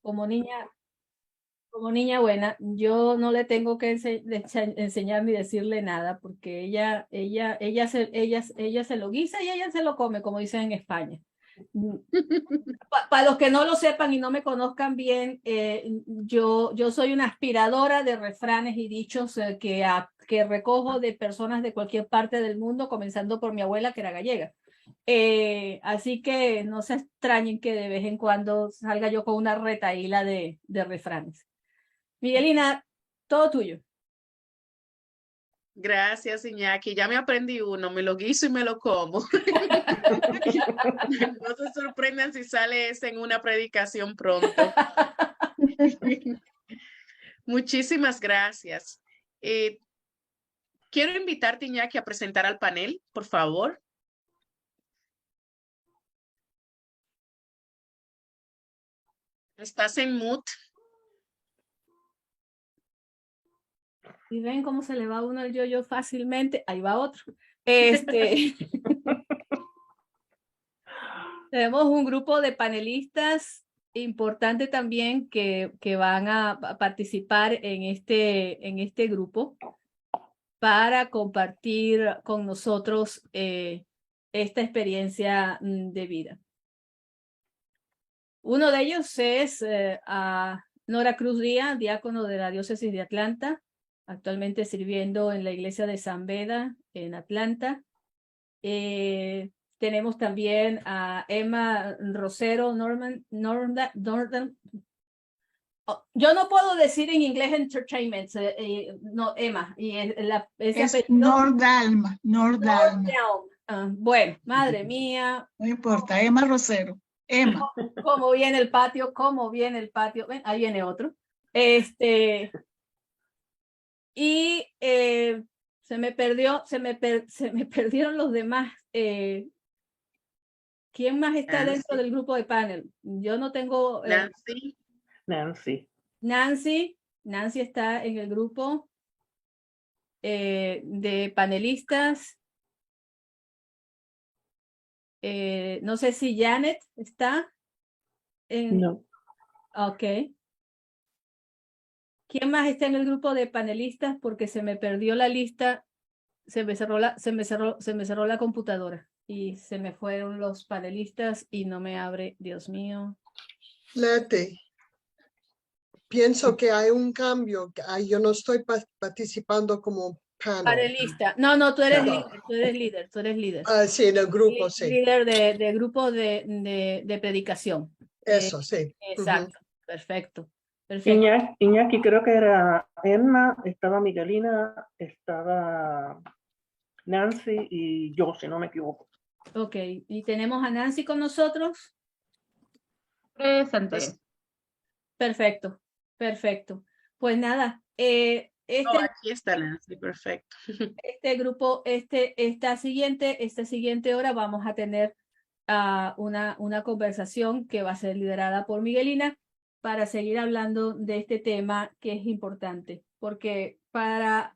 como niña, como niña buena, yo no le tengo que enseñar ni decirle nada, porque ella se lo guisa y ella se lo come, como dicen en España. Para los que no lo sepan y no me conozcan bien, yo soy una aspiradora de refranes y dichos que recojo de personas de cualquier parte del mundo, comenzando por mi abuela, que era gallega. Así que no se extrañen que de vez en cuando salga yo con una retahíla de refranes. Miguelina, todo tuyo. Gracias, Iñaki. Ya me aprendí uno, me lo guiso y me lo como. No se sorprendan si sale ese en una predicación pronto. Muchísimas gracias. Eh, quiero invitarte, Iñaki, a presentar al panel, por favor. Estás en mute. Y ven cómo se le va uno el yo-yo fácilmente. Ahí va otro. Tenemos un grupo de panelistas importante también que van a participar en este grupo para compartir con nosotros esta experiencia de vida. Uno de ellos es a Nora Cruz Díaz, diácono de la diócesis de Atlanta, actualmente sirviendo en la iglesia de San Beda en Atlanta. Tenemos también a Emma Rosero Norman. Oh, yo no puedo decir en inglés entertainment, no, Emma. Y es Nordalma. Bueno, madre mía. No importa, Emma Rosero. Emma. ¿Cómo viene el patio? ¿Cómo viene el patio? Ven, ahí viene otro. Y se me perdieron los demás. ¿Quién más está dentro del grupo de panel? Yo no tengo... Nancy. Nancy está en el grupo de panelistas. No sé si Janet está. No. Ok. ¿Quién más está en el grupo de panelistas? Porque se me perdió la lista, se me cerró la computadora y se me fueron los panelistas y no me abre, Dios mío. Leti, pienso que hay un cambio. Yo no estoy participando como panelista. No, tú eres líder. Sí, en el grupo, sí. Líder de grupo de predicación. Eso, sí. Exacto, perfecto. Iñaki, creo que era Emma, estaba Miguelina, estaba Nancy y yo, si no me equivoco. Ok, y tenemos a Nancy con nosotros. Presente. Perfecto. Pues nada, aquí está Nancy, perfecto. Este grupo, esta siguiente hora vamos a tener una conversación que va a ser liderada por Miguelina para seguir hablando de este tema que es importante, porque para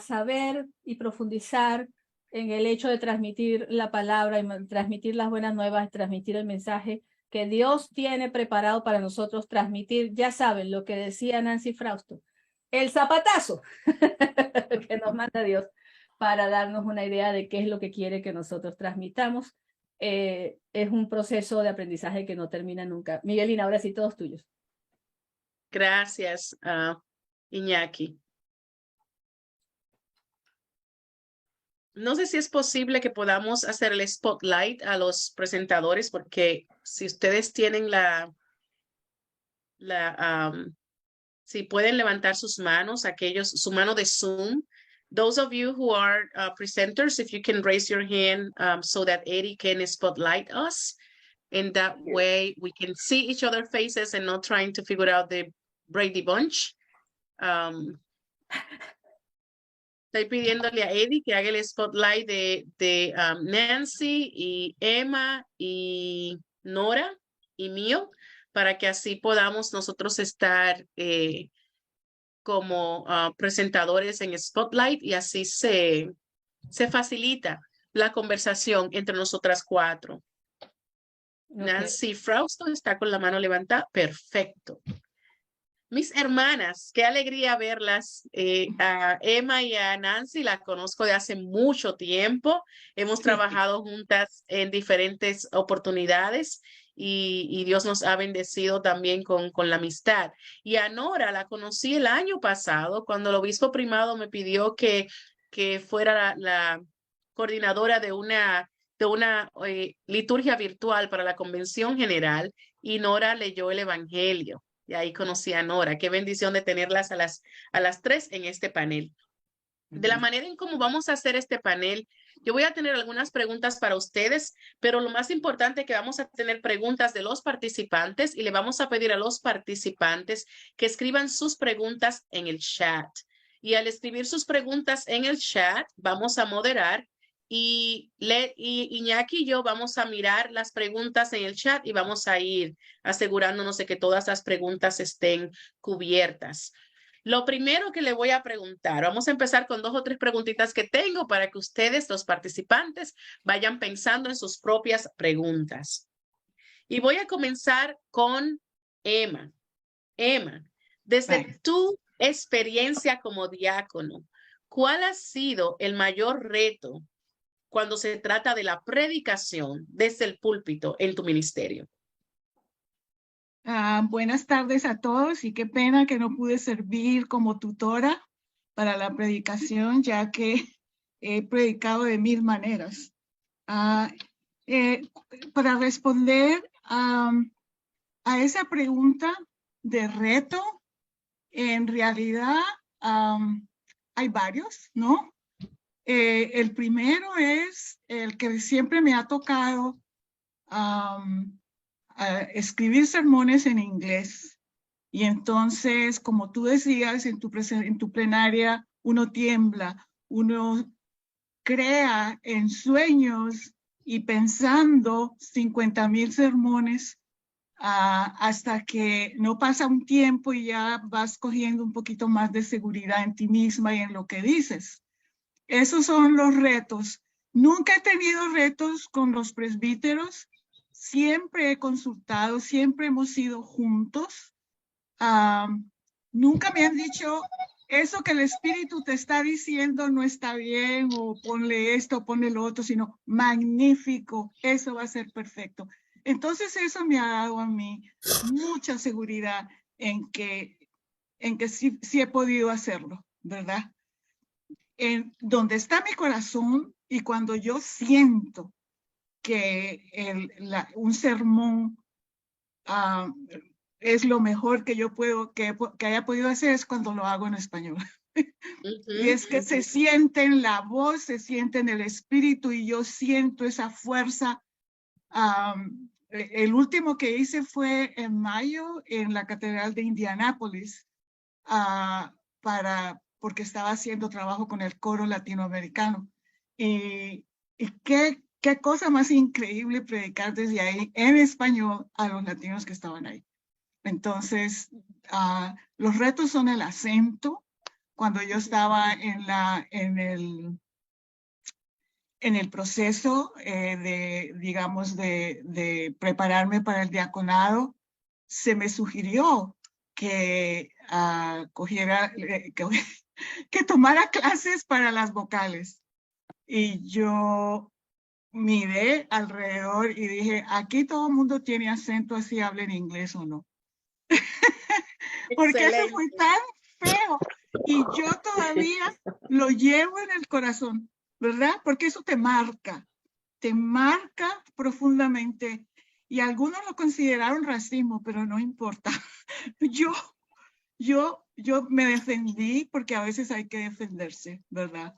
saber y profundizar en el hecho de transmitir la palabra y transmitir las buenas nuevas, transmitir el mensaje que Dios tiene preparado para nosotros transmitir, ya saben lo que decía Nancy Frausto, el zapatazo que nos manda Dios para darnos una idea de qué es lo que quiere que nosotros transmitamos. Es un proceso de aprendizaje que no termina nunca. Miguelina, ahora sí, todos tuyos. Gracias, Iñaki. No sé si es posible que podamos hacer el spotlight a los presentadores, porque si ustedes tienen si pueden levantar sus manos, su mano de Zoom. Those of you who are presenters, if you can raise your hand so that Eddie can spotlight us. And that way we can see each other's faces and not trying to figure out the Brady Bunch. Estoy pidiéndole a Eddie que haga el spotlight de Nancy y Emma y Nora y mío, para que así podamos nosotros estar como presentadores en Spotlight y así se facilita la conversación entre nosotras cuatro. Nancy Frausto está con la mano levantada. Perfecto. Mis hermanas, qué alegría verlas. A Emma y a Nancy las conozco de hace mucho tiempo. Hemos trabajado juntas en diferentes oportunidades y Dios nos ha bendecido también con la amistad. Y a Nora la conocí el año pasado cuando el obispo primado me pidió que fuera la coordinadora de una liturgia virtual para la convención general y Nora leyó el Evangelio. Y ahí conocí a Nora. Qué bendición de tenerlas a las 3 en este panel. De la manera en cómo vamos a hacer este panel, yo voy a tener algunas preguntas para ustedes, pero lo más importante es que vamos a tener preguntas de los participantes y le vamos a pedir a los participantes que escriban sus preguntas en el chat. Y al escribir sus preguntas en el chat, vamos a moderar y Iñaki y yo vamos a mirar las preguntas en el chat y vamos a ir asegurándonos de que todas las preguntas estén cubiertas. Lo primero que le voy a preguntar, vamos a empezar con 2 o 3 preguntitas que tengo para que ustedes, los participantes, vayan pensando en sus propias preguntas. Y voy a comenzar con Emma. Emma, desde tu experiencia como diácono, ¿cuál ha sido el mayor reto cuando se trata de la predicación desde el púlpito en tu ministerio? Buenas tardes a todos y qué pena que no pude servir como tutora para la predicación, ya que he predicado de 1000 maneras. Para responder a esa pregunta de reto, en realidad hay varios, ¿no? El primero es el que siempre me ha tocado escribir sermones en inglés. Y entonces, como tú decías en tu plenaria, uno tiembla, uno crea en sueños y pensando 50,000 sermones hasta que no pasa un tiempo y ya vas cogiendo un poquito más de seguridad en ti misma y en lo que dices. Esos son los retos. Nunca he tenido retos con los presbíteros. Siempre he consultado, siempre hemos ido juntos. Nunca me han dicho, eso que el Espíritu te está diciendo no está bien, o ponle esto, ponle lo otro, sino magnífico, eso va a ser perfecto. Entonces eso me ha dado a mí mucha seguridad en que sí he podido hacerlo, ¿verdad? En donde está mi corazón y cuando yo siento que un sermón es lo mejor que yo que haya podido hacer es cuando lo hago en español. Y es que se siente en la voz, se siente en el espíritu y yo siento esa fuerza. El último que hice fue en mayo en la Catedral de Indianápolis porque estaba haciendo trabajo con el coro latinoamericano. Y qué cosa más increíble predicar desde ahí en español a los latinos que estaban ahí. Entonces, los retos son el acento. Cuando yo estaba en el proceso de prepararme para el diaconado, se me sugirió que que tomara clases para las vocales. Y yo miré alrededor y dije, aquí todo el mundo tiene acento, así hablen inglés o no. Porque eso fue tan feo. Y yo todavía lo llevo en el corazón, ¿verdad? Porque eso te marca profundamente. Y algunos lo consideraron racismo, pero no importa. Yo me defendí porque a veces hay que defenderse, ¿verdad?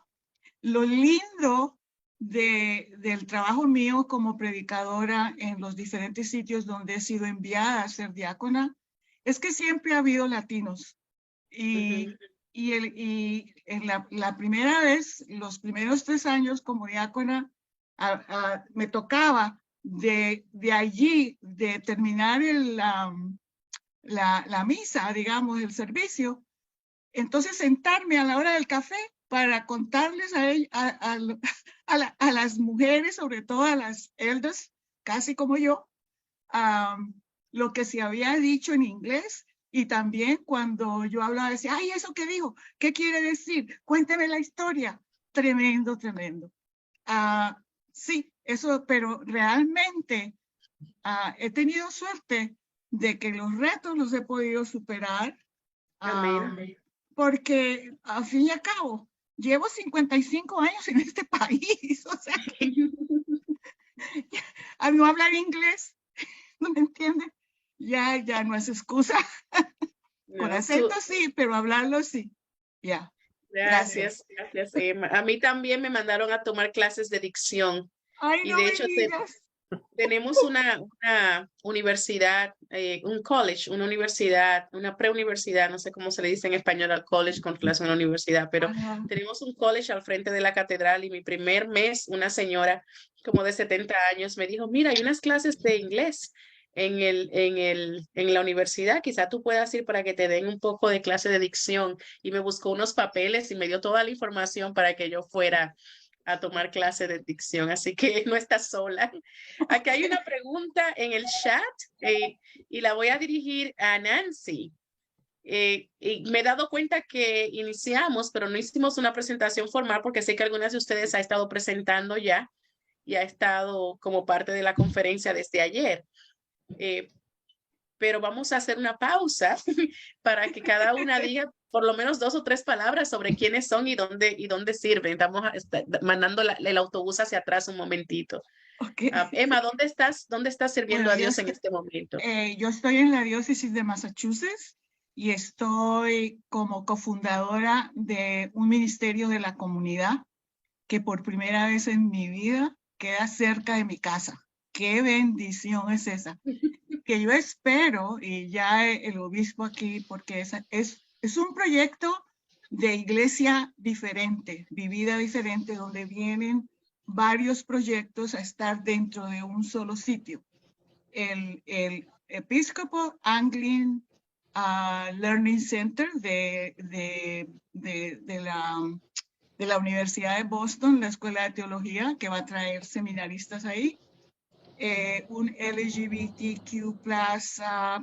Lo lindo del trabajo mío como predicadora en los diferentes sitios donde he sido enviada a ser diácona es que siempre ha habido latinos. Y en la primera vez, los primeros 3 años como diácona, me tocaba de allí, de terminar la misa, digamos, el servicio, entonces sentarme a la hora del café para contarles a las mujeres, sobre todo a las elders, casi como yo, lo que se había dicho en inglés, y también cuando yo hablaba decía, ay, ¿eso qué dijo? ¿Qué quiere decir? Cuénteme la historia. Tremendo, tremendo. Sí, eso, pero realmente he tenido suerte de que los retos los he podido superar. Amén. Porque al fin y al cabo, llevo 55 años en este país, o sea que al no hablar inglés, ¿no me entiendes? Ya no es excusa. Con No, acento sí, pero hablarlo sí. Ya. gracias, gracias, Emma. A mí también me mandaron a tomar clases de dicción Ay, y no de me hecho digas. tenemos una universidad, un college, una universidad, una preuniversidad, no sé cómo se le dice en español al college con relación a la universidad, pero Ajá. tenemos un college al frente de la catedral y mi primer mes, una señora como de 70 años me dijo, mira, hay unas clases de inglés en la universidad, quizá tú puedas ir para que te den un poco de clase de dicción y me buscó unos papeles y me dio toda la información para que yo fuera a tomar clase de dicción, así que no estás sola. Aquí hay una pregunta en el chat y la voy a dirigir a Nancy. Y me he dado cuenta que iniciamos, pero no hicimos una presentación formal porque sé que algunas de ustedes ha estado presentando ya y ha estado como parte de la conferencia desde ayer. Pero vamos a hacer una pausa para que cada una diga por lo menos 2 o 3 palabras sobre quiénes son y dónde sirven. Estamos mandando el autobús hacia atrás un momentito. Okay. Emma, ¿dónde estás sirviendo Bueno, a Dios en este momento? yo estoy en la diócesis de Massachusetts y estoy como cofundadora de un ministerio de la comunidad que por primera vez en mi vida queda cerca de mi casa. ¡Qué bendición es esa! Que yo espero, y ya el obispo aquí, porque es un proyecto de iglesia diferente, vivida diferente, donde vienen varios proyectos a estar dentro de un solo sitio. El Episcopal Anglican Learning Center de la Universidad de Boston, la Escuela de Teología, que va a traer seminaristas ahí. Un LGBTQ+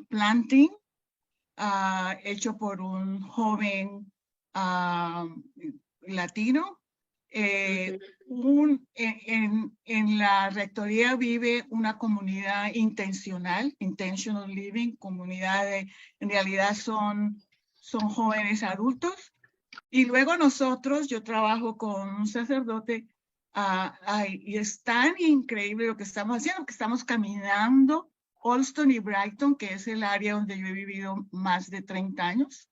planting hecho por un joven latino. En la rectoría vive una comunidad intencional, intentional living, en realidad son jóvenes adultos. Y luego nosotros, yo trabajo con un sacerdote y es tan increíble lo que estamos haciendo, que estamos caminando Allston y Brighton, que es el área donde yo he vivido más de 30 años,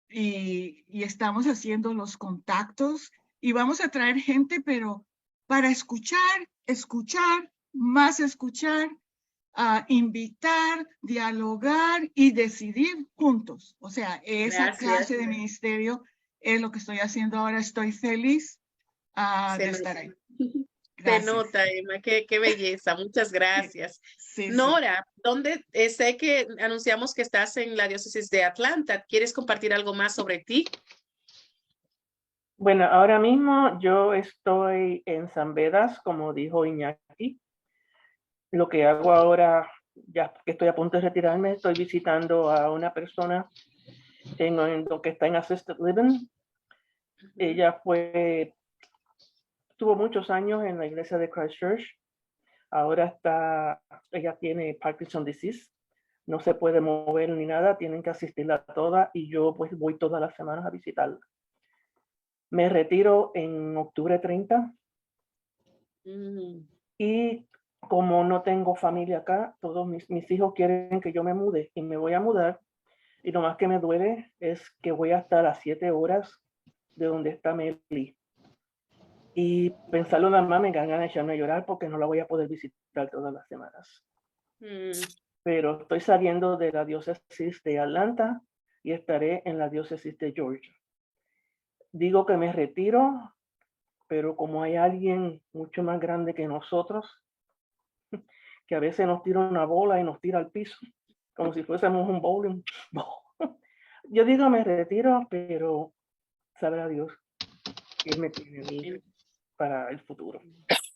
y estamos haciendo los contactos y vamos a traer gente, pero para escuchar, más escuchar, invitar, dialogar y decidir juntos. O sea, esa clase de ministerio es lo que estoy haciendo ahora. Estoy feliz de estar ahí. Se nota, Emma, qué belleza. Muchas gracias. Sí, Nora, sé que anunciamos que estás en la diócesis de Atlanta. ¿Quieres compartir algo más sobre ti? Bueno, ahora mismo yo estoy en San Beda, como dijo Iñaki. Lo que hago ahora, ya que estoy a punto de retirarme, estoy visitando a una persona en lo que está en Assisted Living. Ella tuvo muchos años en la iglesia de Christchurch. Ahora ella tiene Parkinson's disease. No se puede mover ni nada, tienen que asistirla toda y yo pues voy todas las semanas a visitarla. Me retiro en octubre 30 y como no tengo familia acá, todos mis hijos quieren que yo me mude y me voy a mudar y lo más que me duele es que voy a estar a 7 horas de donde está Meli. Y pensarlo nada más me dan ganas de echarme a llorar porque no la voy a poder visitar todas las semanas. Pero estoy saliendo de la diócesis de Atlanta y estaré en la diócesis de Georgia. Digo que me retiro, pero como hay alguien mucho más grande que nosotros, que a veces nos tira una bola y nos tira al piso, como si fuésemos un bowling. Yo digo me retiro, pero sabrá Dios que Él me tiene a mí para el futuro.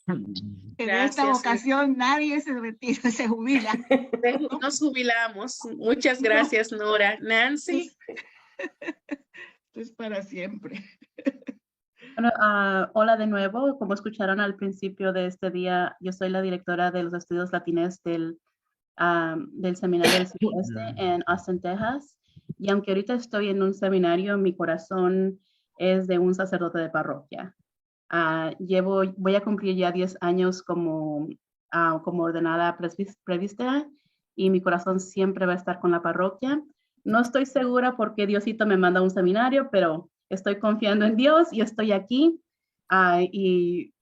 En esta Gracias. ocasión nadie se retira, se jubila. Nos jubilamos. Muchas gracias, Nora. Nancy. Esto es para siempre. Bueno, hola de nuevo. Como escucharon al principio de este día, yo soy la directora de los estudios latines del Seminario del Sudoeste en Austin, Texas. Y aunque ahorita estoy en un seminario, mi corazón es de un sacerdote de parroquia. Voy a cumplir ya 10 años como ordenada presbítera y mi corazón siempre va a estar con la parroquia. No estoy segura por qué Diosito me manda a un seminario, pero estoy confiando en Dios y estoy aquí y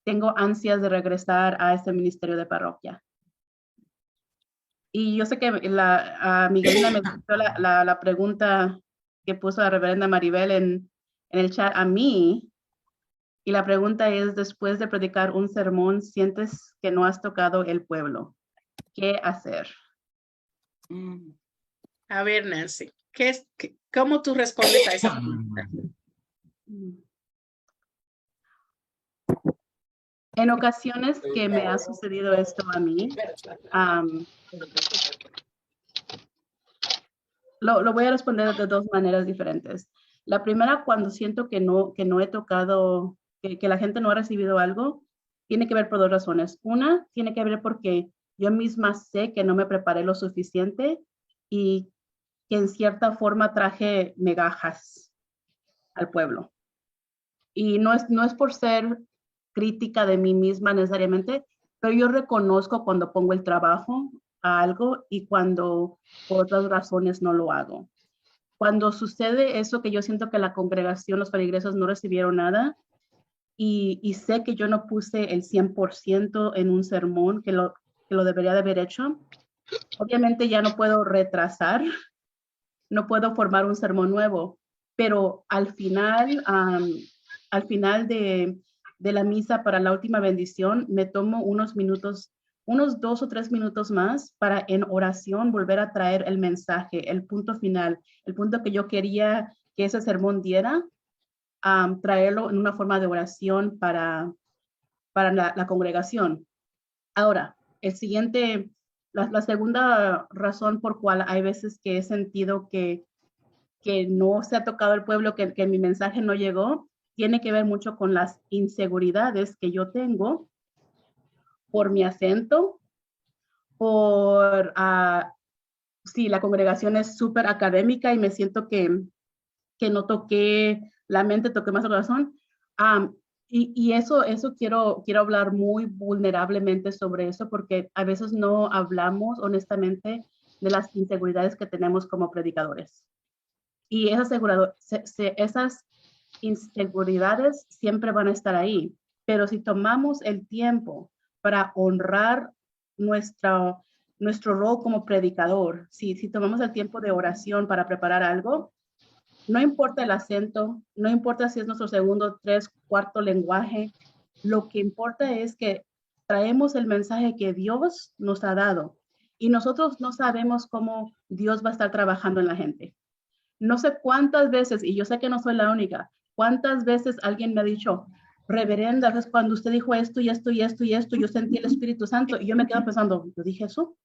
tengo ansias de regresar a este ministerio de parroquia. Y yo sé que Miguelina me hizo la pregunta que puso la reverenda Maribel en el chat a mí. Y la pregunta es, después de predicar un sermón, ¿sientes que no has tocado el pueblo? ¿Qué hacer? A ver, Nancy, ¿cómo tú respondes a esa pregunta? En ocasiones que me ha sucedido esto a mí, lo voy a responder de dos maneras diferentes. La primera, cuando siento que no he tocado, que la gente no ha recibido algo, tiene que ver por dos razones. Una, tiene que ver porque yo misma sé que no me preparé lo suficiente y que en cierta forma traje migajas al pueblo. Y no es por ser crítica de mí misma necesariamente, pero yo reconozco cuando pongo el trabajo a algo y cuando por otras razones no lo hago. Cuando sucede eso que yo siento que la congregación, los feligreses no recibieron nada y sé que yo no puse el 100% en un sermón que lo debería de haber hecho, obviamente ya no puedo retrasar, no puedo formar un sermón nuevo, pero al final de la misa para la última bendición, me tomo unos minutos, unos 2 o 3 minutos más para en oración volver a traer el mensaje, el punto final, el punto que yo quería que ese sermón diera, traerlo en una forma de oración para la congregación. Ahora, la segunda razón por cual hay veces que he sentido que no se ha tocado el pueblo, que mi mensaje no llegó, tiene que ver mucho con las inseguridades que yo tengo por mi acento, por si la congregación es súper académica y me siento que no toqué la mente, toqué más el corazón. Y eso quiero hablar muy vulnerablemente sobre eso, porque a veces no hablamos honestamente de las inseguridades que tenemos como predicadores. Y esas inseguridades siempre van a estar ahí, pero si tomamos el tiempo para honrar nuestro rol como predicador, si tomamos el tiempo de oración para preparar algo, no importa el acento, no importa si es nuestro segundo, cuarto lenguaje, lo que importa es que traemos el mensaje que Dios nos ha dado y nosotros no sabemos cómo Dios va a estar trabajando en la gente. No sé cuántas veces, y yo sé que no soy la única, cuántas veces alguien me ha dicho, reverenda, ¿ves? Cuando usted dijo esto y esto y esto y esto, yo sentí el Espíritu Santo y yo me quedo pensando, ¿yo dije eso?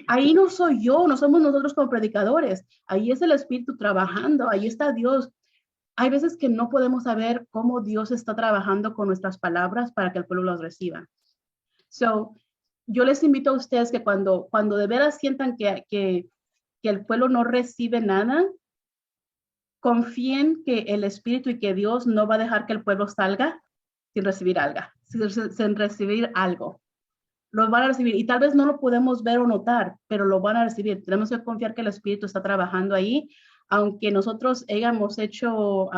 Ahí no soy yo, no somos nosotros como predicadores, ahí es el Espíritu trabajando, ahí está Dios. Hay veces que no podemos saber cómo Dios está trabajando con nuestras palabras para que el pueblo los reciba. Yo les invito a ustedes que cuando de veras sientan que el pueblo no recibe nada, confíen que el Espíritu y que Dios no va a dejar que el pueblo salga sin recibir algo. Lo van a recibir y tal vez no lo podemos ver o notar, pero lo van a recibir. Tenemos que confiar que el Espíritu está trabajando ahí, aunque nosotros hayamos hecho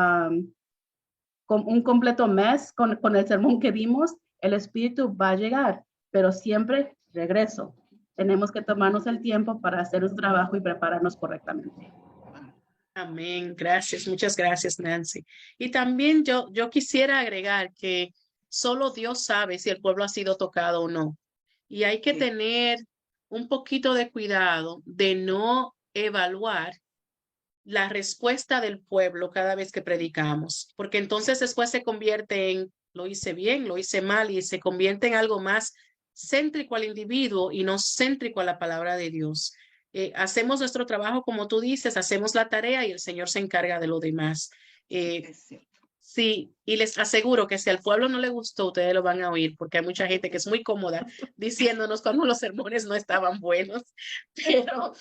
un completo mes con el sermón que vimos, el Espíritu va a llegar, pero siempre regreso. Tenemos que tomarnos el tiempo para hacer un trabajo y prepararnos correctamente. Amén. Gracias. Muchas gracias, Nancy. Y también yo quisiera agregar que solo Dios sabe si el pueblo ha sido tocado o no. Y hay que tener un poquito de cuidado de no evaluar la respuesta del pueblo cada vez que predicamos, porque entonces después se convierte en lo hice bien, lo hice mal, y se convierte en algo más céntrico al individuo y no céntrico a la palabra de Dios. Hacemos nuestro trabajo, como tú dices, hacemos la tarea y el Señor se encarga de lo demás. Es cierto. Sí, y les aseguro que si al pueblo no le gustó, ustedes lo van a oír, porque hay mucha gente que es muy cómoda diciéndonos cuando los sermones no estaban buenos, pero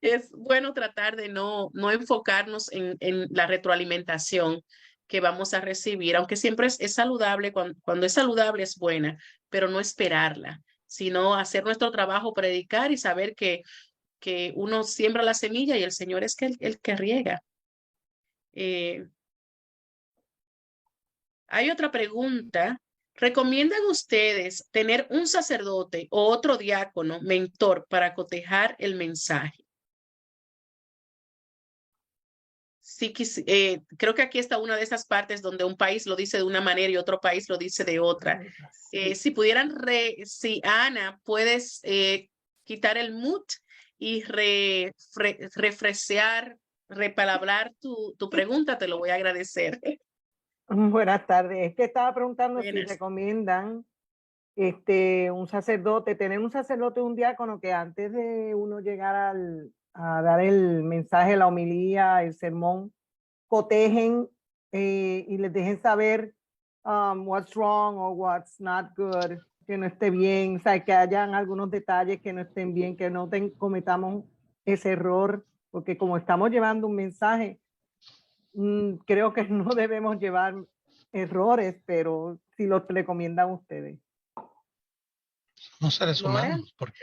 es bueno tratar de no enfocarnos en la retroalimentación que vamos a recibir, aunque siempre es saludable, cuando es saludable es buena, pero no esperarla, sino hacer nuestro trabajo, predicar y saber que uno siembra la semilla y el Señor es el que riega. Hay otra pregunta. ¿Recomiendan ustedes tener un sacerdote o otro diácono, mentor, para cotejar el mensaje? Sí, creo que aquí está una de esas partes donde un país lo dice de una manera y otro país lo dice de otra. Si pudieran, si Ana, puedes quitar el mute y refrescar, repalabrar tu pregunta, te lo voy a agradecer. Buenas tardes. Es que estaba preguntando si Buenas. recomiendan un sacerdote, tener un sacerdote o un diácono que antes de uno llegar a dar el mensaje, la homilía, el sermón, cotejen y les dejen saber what's wrong or what's not good, que no esté bien, o sea, que hayan algunos detalles que no estén bien, que no cometamos ese error, porque como estamos llevando un mensaje, creo que no debemos llevar errores, pero si los recomiendan ustedes. Somos seres Nora. humanos, porque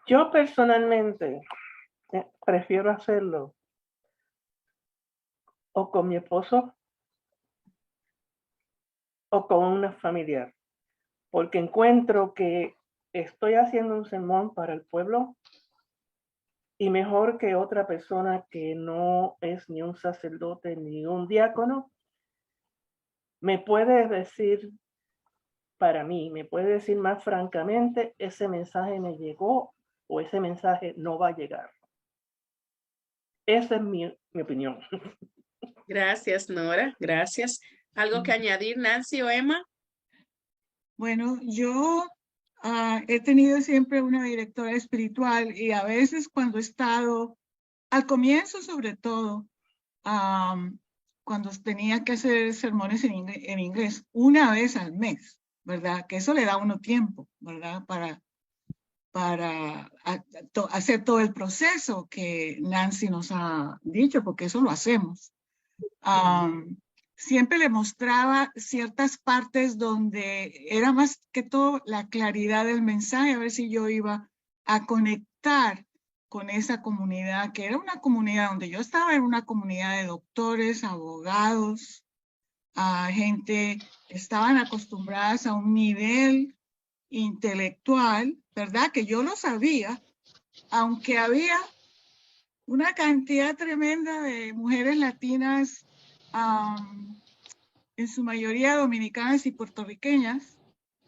Yo personalmente prefiero hacerlo o con mi esposo o con una familiar, porque encuentro que estoy haciendo un sermón para el pueblo y mejor que otra persona que no es ni un sacerdote ni un diácono, me puede decir, para mí, me puede decir más francamente, ese mensaje me llegó o ese mensaje no va a llegar. Esa es mi opinión. Gracias, Nora. Gracias. ¿Algo que añadir, Nancy o Emma? Bueno, yo he tenido siempre una directora espiritual y a veces cuando he estado, al comienzo sobre todo, cuando tenía que hacer sermones en inglés, una vez al mes, ¿verdad? Que eso le da a uno tiempo, ¿verdad? Para hacer todo el proceso que Nancy nos ha dicho, porque eso lo hacemos. Siempre le mostraba ciertas partes donde era más que todo la claridad del mensaje, a ver si yo iba a conectar con esa comunidad, que era una comunidad donde yo estaba, en una comunidad de doctores, abogados, gente que estaban acostumbradas a un nivel intelectual, ¿verdad? Que yo lo sabía, aunque había una cantidad tremenda de mujeres latinas, en su mayoría dominicanas y puertorriqueñas,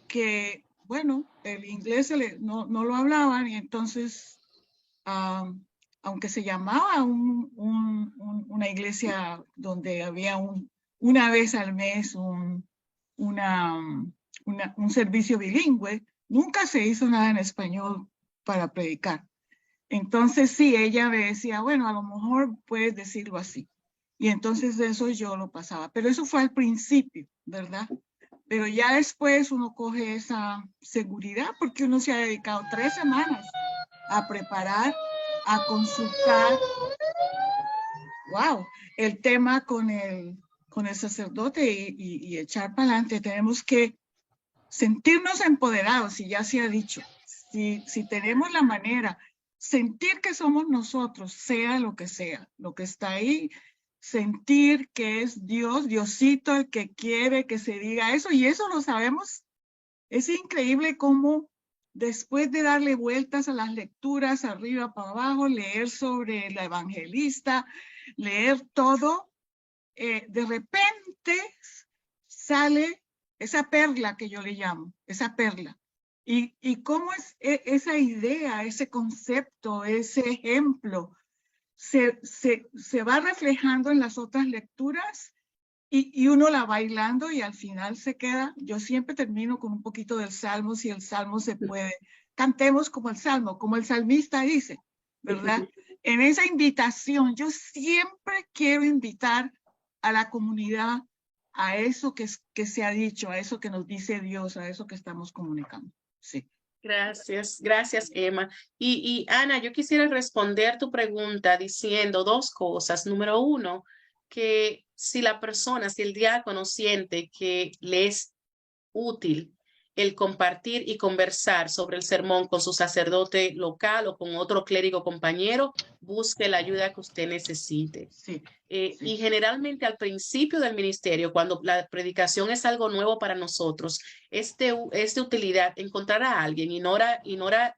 que, bueno, el inglés no lo hablaban y entonces, aunque se llamaba una iglesia donde había una vez al mes un servicio bilingüe, nunca se hizo nada en español para predicar. Entonces sí, ella me decía, bueno, a lo mejor puedes decirlo así. Y entonces eso yo lo pasaba. Pero eso fue al principio, ¿verdad? Pero ya después uno coge esa seguridad porque uno se ha dedicado 3 semanas a preparar, a consultar, el tema con el sacerdote y echar para adelante. Tenemos que sentirnos empoderados, y ya se ha dicho. Si tenemos la manera, sentir que somos nosotros, sea lo que está ahí, sentir que es Dios, Diosito, el que quiere que se diga eso, y eso lo sabemos. Es increíble cómo después de darle vueltas a las lecturas, arriba para abajo, leer sobre la evangelista, leer todo, de repente sale esa perla que yo le llamo, esa perla. Y cómo es esa idea, ese concepto, ese ejemplo, se va reflejando en las otras lecturas y uno la va bailando y al final se queda, yo siempre termino con un poquito del salmo, si el salmo se puede. Cantemos como el salmo, como el salmista dice, ¿verdad? En esa invitación, yo siempre quiero invitar a la comunidad a eso que se ha dicho, a eso que nos dice Dios, a eso que estamos comunicando. Sí. Gracias, Emma. Y Ana, yo quisiera responder tu pregunta diciendo dos cosas. Número uno, que si el diácono siente que le es útil el compartir y conversar sobre el sermón con su sacerdote local o con otro clérigo compañero, busque la ayuda que usted necesite. Sí. Y generalmente al principio del ministerio, cuando la predicación es algo nuevo para nosotros, es de utilidad encontrar a alguien. Y Nora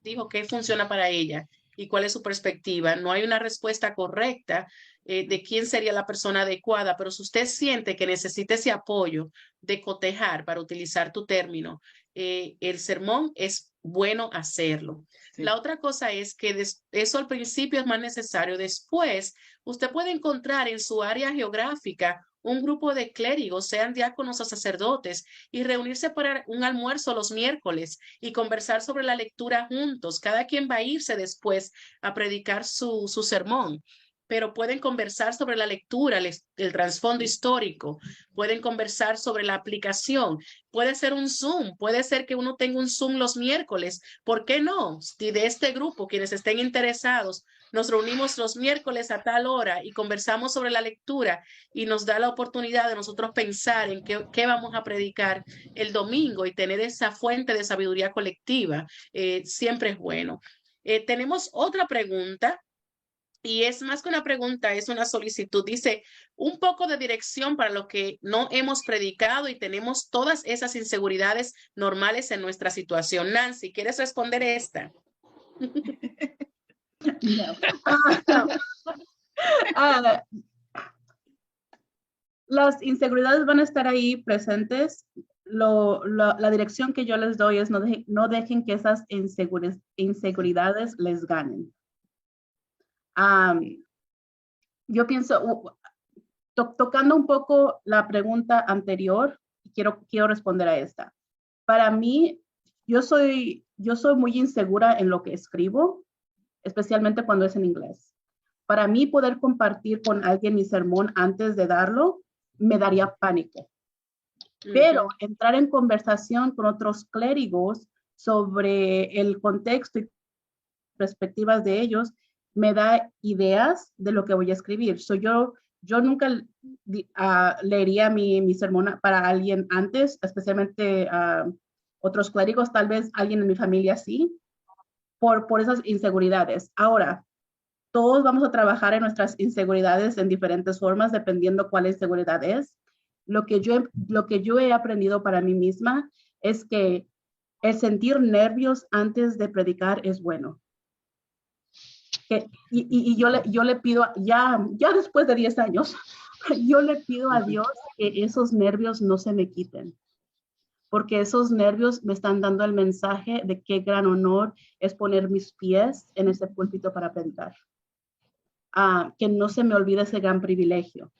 dijo qué funciona para ella y cuál es su perspectiva. No hay una respuesta correcta de quién sería la persona adecuada, pero si usted siente que necesita ese apoyo de cotejar, para utilizar tu término, el sermón, es bueno hacerlo. Sí. La otra cosa es que eso al principio es más necesario. Después, usted puede encontrar en su área geográfica un grupo de clérigos, sean diáconos o sacerdotes, y reunirse para un almuerzo los miércoles y conversar sobre la lectura juntos. Cada quien va a irse después a predicar su sermón, pero pueden conversar sobre la lectura, el trasfondo histórico, pueden conversar sobre la aplicación, puede ser un Zoom, puede ser que uno tenga un Zoom los miércoles, ¿por qué no? Si de este grupo, quienes estén interesados, nos reunimos los miércoles a tal hora y conversamos sobre la lectura y nos da la oportunidad de nosotros pensar en qué vamos a predicar el domingo y tener esa fuente de sabiduría colectiva, siempre es bueno. Tenemos otra pregunta. Y es más que una pregunta, es una solicitud. Dice, un poco de dirección para lo que no hemos predicado y tenemos todas esas inseguridades normales en nuestra situación. Nancy, ¿quieres responder esta? Las inseguridades van a estar ahí presentes. La dirección que yo les doy es no dejen que esas inseguridades les ganen. Yo pienso, tocando un poco la pregunta anterior, quiero responder a esta. Para mí, yo soy muy insegura en lo que escribo, especialmente cuando es en inglés. Para mí, poder compartir con alguien mi sermón antes de darlo, me daría pánico. Pero entrar en conversación con otros clérigos sobre el contexto y perspectivas de ellos, me da ideas de lo que voy a escribir. Yo nunca leería mi sermón para alguien antes, especialmente otros clérigos, tal vez alguien en mi familia sí, por esas inseguridades. Ahora, todos vamos a trabajar en nuestras inseguridades en diferentes formas, dependiendo cuál inseguridad es. Lo que yo he aprendido para mí misma es que el sentir nervios antes de predicar es bueno. Y yo le pido, ya después de 10 años, yo le pido a Dios que esos nervios no se me quiten, porque esos nervios me están dando el mensaje de qué gran honor es poner mis pies en ese púlpito para predicar. Que no se me olvide ese gran privilegio.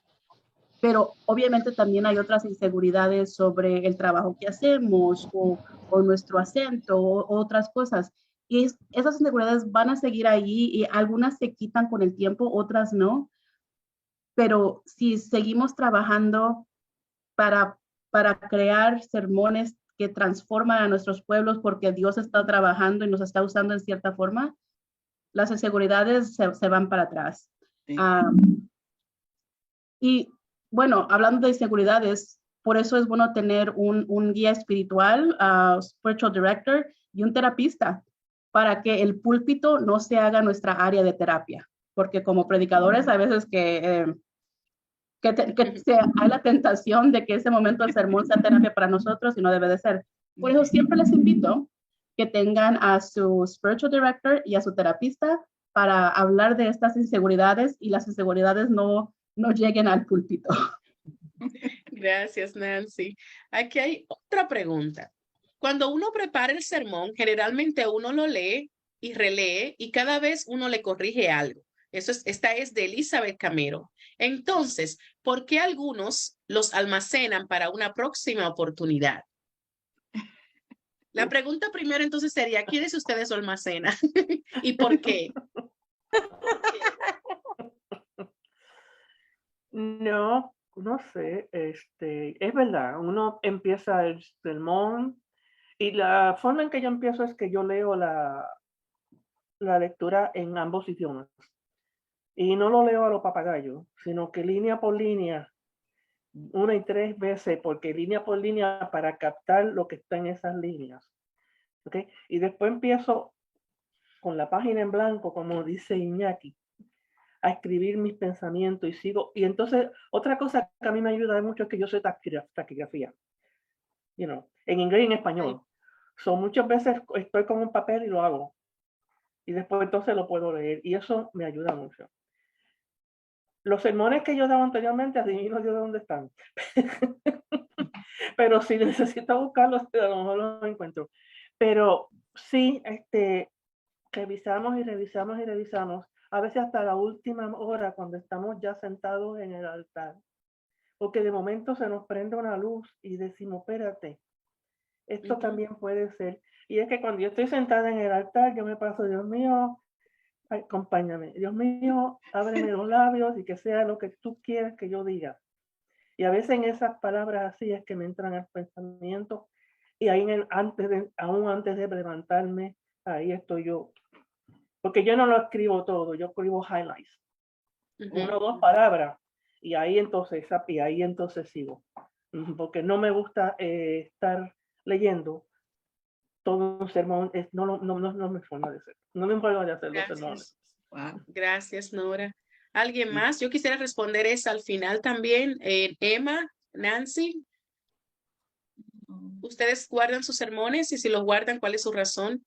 Pero obviamente también hay otras inseguridades sobre el trabajo que hacemos o nuestro acento o otras cosas. Y esas inseguridades van a seguir ahí y algunas se quitan con el tiempo, otras no. Pero si seguimos trabajando para crear sermones que transforman a nuestros pueblos porque Dios está trabajando y nos está usando en cierta forma, las inseguridades se van para atrás. Sí. Y bueno, hablando de inseguridades, por eso es bueno tener un guía espiritual, spiritual director y un terapista, para que el púlpito no se haga nuestra área de terapia. Porque como predicadores a veces que hay la tentación de que ese momento del sermón sea terapia para nosotros y no debe de ser. Por eso siempre les invito que tengan a su spiritual director y a su terapista para hablar de estas inseguridades y las inseguridades no lleguen al púlpito. Gracias, Nancy. Aquí hay otra pregunta. Cuando uno prepara el sermón, generalmente uno lo lee y relee y cada vez uno le corrige algo. Esta es de Elizabeth Camero. Entonces, ¿por qué algunos los almacenan para una próxima oportunidad. La pregunta primero entonces sería, ¿quiénes ustedes lo almacenan? ¿Y por qué? No, no sé, es verdad, uno empieza el sermón y la forma en que yo empiezo es que yo leo la lectura en ambos idiomas. Y no lo leo a lo papagayo, sino que línea por línea, 1 y 3 veces, porque línea por línea para captar lo que está en esas líneas. ¿Okay? Y después empiezo con la página en blanco, como dice Iñaki, a escribir mis pensamientos y sigo. Y entonces, otra cosa que a mí me ayuda mucho es que yo sé taquigrafía. En inglés y en español. So, muchas veces estoy con un papel y lo hago. Y después entonces lo puedo leer. Y eso me ayuda mucho. Los sermones que yo daba anteriormente, adivino yo de dónde están. Pero si necesito buscarlos, a lo mejor los encuentro. Pero sí, revisamos y revisamos y revisamos. A veces hasta la última hora cuando estamos ya sentados en el altar. Porque de momento se nos prende una luz y decimos, espérate, esto también puede ser. Y es que cuando yo estoy sentada en el altar, yo me paso, Dios mío, acompáñame. Dios mío, ábreme los labios y que sea lo que tú quieras que yo diga. Y a veces en esas palabras así es que me entran al pensamiento y ahí aún antes de levantarme, ahí estoy yo. Porque yo no lo escribo todo, yo escribo highlights. 1 o 2 palabras. Y ahí entonces sigo. Porque no me gusta estar leyendo todo un sermón. No me forma de hacer. No me forma de hacer los sermones. Wow. Gracias, Nora. ¿Alguien más? Yo quisiera responder esa al final también. Emma, Nancy. ¿Ustedes guardan sus sermones? Y si los guardan, ¿cuál es su razón?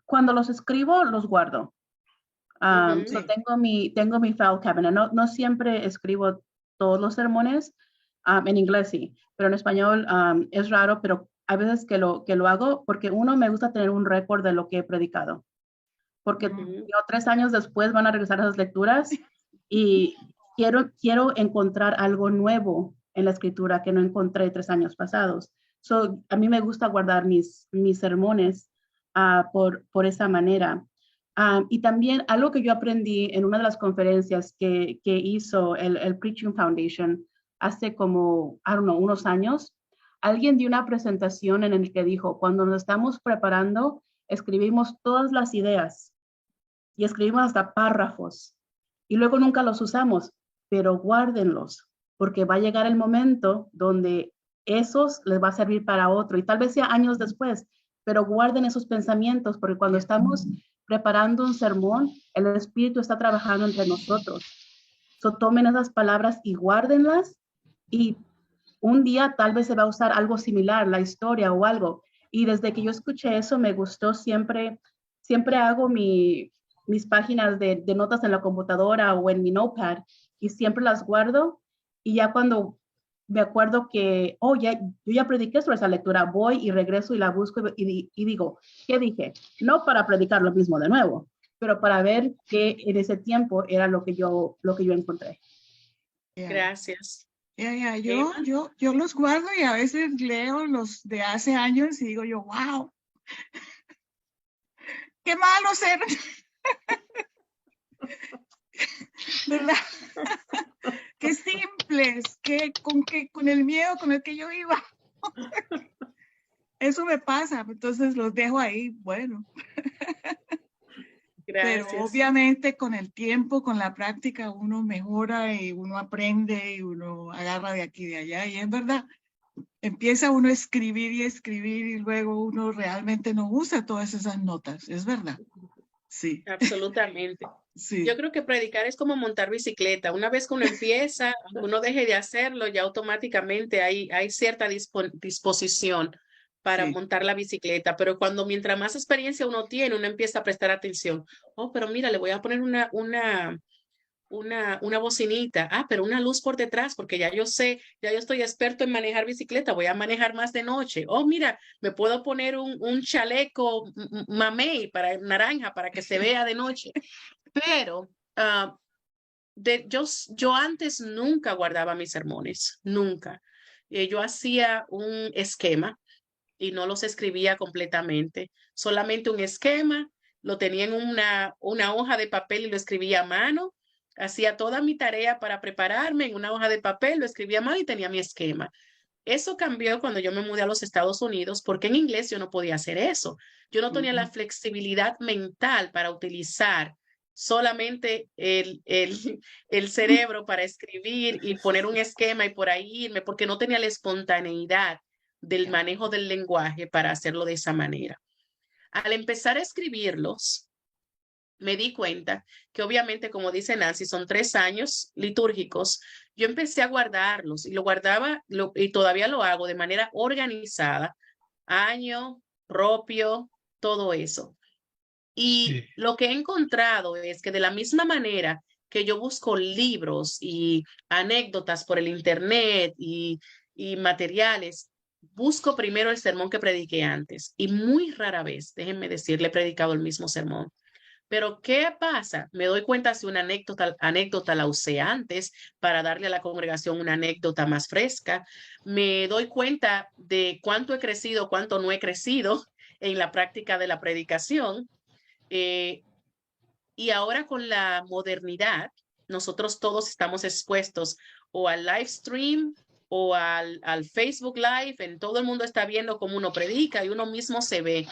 Cuando los escribo, los guardo. So tengo mi file cabinet. No siempre escribo todos los sermones. En inglés sí, pero en español es raro, pero hay veces que lo hago porque me gusta tener un récord de lo que he predicado. Porque 3 años después van a regresar a esas lecturas y quiero encontrar algo nuevo en la escritura que no encontré 3 años pasados. So, a mí me gusta guardar mis sermones por esa manera. Y también algo que yo aprendí en una de las conferencias que hizo el Preaching Foundation hace como, unos años, alguien dio una presentación en el que dijo, cuando nos estamos preparando, escribimos todas las ideas y escribimos hasta párrafos y luego nunca los usamos, pero guárdenlos, porque va a llegar el momento donde esos les va a servir para otro y tal vez sea años después, pero guarden esos pensamientos, porque cuando estamos preparando un sermón, el Espíritu está trabajando entre nosotros. So, tomen esas palabras y guárdenlas y un día tal vez se va a usar algo similar, la historia o algo. Y desde que yo escuché eso, me gustó siempre hago mis páginas de notas en la computadora o en mi notepad y siempre las guardo y ya cuando me acuerdo que, yo ya prediqué sobre esa lectura, voy y regreso y la busco y digo, ¿qué dije? No para predicar lo mismo de nuevo, pero para ver que en ese tiempo era lo que yo encontré. Gracias. Yo los guardo y a veces leo los de hace años y digo yo, wow, qué malo ser. ¿Verdad? Qué simples, con el miedo con el que yo iba. Eso me pasa, entonces los dejo ahí, bueno. Gracias. Pero obviamente con el tiempo, con la práctica, uno mejora y uno aprende y uno agarra de aquí y de allá. Y es verdad, empieza uno a escribir y luego uno realmente no usa todas esas notas, es verdad. Sí. Absolutamente. Sí. Yo creo que predicar es como montar bicicleta. Una vez que uno empieza, uno deje de hacerlo, ya automáticamente hay cierta disposición para montar la bicicleta. Pero mientras más experiencia uno tiene, uno empieza a prestar atención. Oh, pero mira, le voy a poner una bocinita. Pero una luz por detrás, porque ya yo estoy experto en manejar bicicleta, voy a manejar más de noche. Oh, mira, me puedo poner un chaleco mamey naranja para que se vea de noche. Pero yo antes nunca guardaba mis sermones, nunca. Yo hacía un esquema y no los escribía completamente, solamente un esquema, lo tenía en una hoja de papel y lo escribía a mano. Hacía toda mi tarea para prepararme en una hoja de papel, lo escribía a mano y tenía mi esquema. Eso cambió cuando yo me mudé a los Estados Unidos, porque en inglés yo no podía hacer eso. Yo no tenía la flexibilidad mental para utilizar solamente el cerebro para escribir y poner un esquema y por ahí irme, porque no tenía la espontaneidad del manejo del lenguaje para hacerlo de esa manera. Al empezar a escribirlos, me di cuenta que obviamente, como dice Nancy, son 3 años litúrgicos. Yo empecé a guardarlos y lo guardaba y todavía lo hago de manera organizada, año, propio, todo eso. Y lo que he encontrado es que de la misma manera que yo busco libros y anécdotas por el internet y materiales, busco primero el sermón que prediqué antes. Y muy rara vez, déjenme decirle, he predicado el mismo sermón. Pero ¿qué pasa? Me doy cuenta si una anécdota la usé antes para darle a la congregación una anécdota más fresca. Me doy cuenta de cuánto he crecido, cuánto no he crecido en la práctica de la predicación. Y ahora con la modernidad, nosotros todos estamos expuestos o al live stream o al Facebook Live. En todo el mundo está viendo cómo uno predica y uno mismo se ve.